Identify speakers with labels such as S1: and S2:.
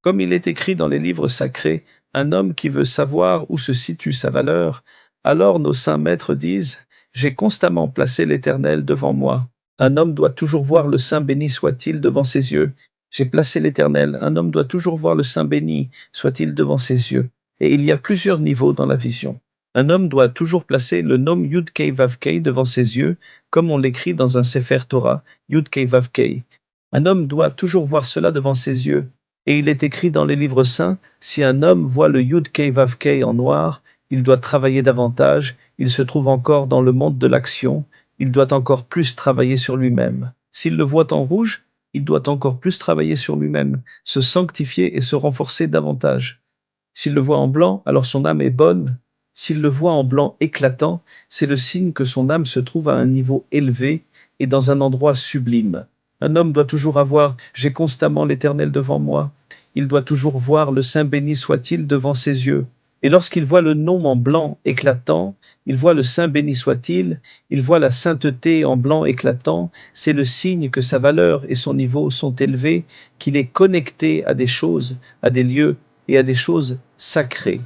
S1: Comme il est écrit dans les livres sacrés, un homme qui veut savoir où se situe sa valeur, alors nos saints maîtres disent: J'ai constamment placé l'Éternel devant moi. Un homme doit toujours voir le Saint béni soit-il devant ses yeux. J'ai placé l'Éternel. Un homme doit toujours voir le Saint béni soit-il devant ses yeux. Et il y a plusieurs niveaux dans la vision. Un homme doit toujours placer le nom Yud Kei Vav Kei devant ses yeux, comme on l'écrit dans un Sefer Torah, Yud Kei Vav Kei. Un homme doit toujours voir cela devant ses yeux. Et il est écrit dans les livres saints, si un homme voit le Yud Kei Vav Kei en noir, il doit travailler davantage, il se trouve encore dans le monde de l'action, il doit encore plus travailler sur lui-même. S'il le voit en rouge, il doit encore plus travailler sur lui-même, se sanctifier et se renforcer davantage. S'il le voit en blanc, alors son âme est bonne. S'il le voit en blanc éclatant, c'est le signe que son âme se trouve à un niveau élevé et dans un endroit sublime. Un homme doit toujours avoir: J'ai constamment l'Éternel devant moi. Il doit toujours voir le Saint béni soit-il devant ses yeux. Et lorsqu'il voit le nom en blanc éclatant, il voit le Saint béni soit-il, il voit la sainteté en blanc éclatant, c'est le signe que sa valeur et son niveau sont élevés, qu'il est connecté à des choses, à des lieux et à des choses sacrées.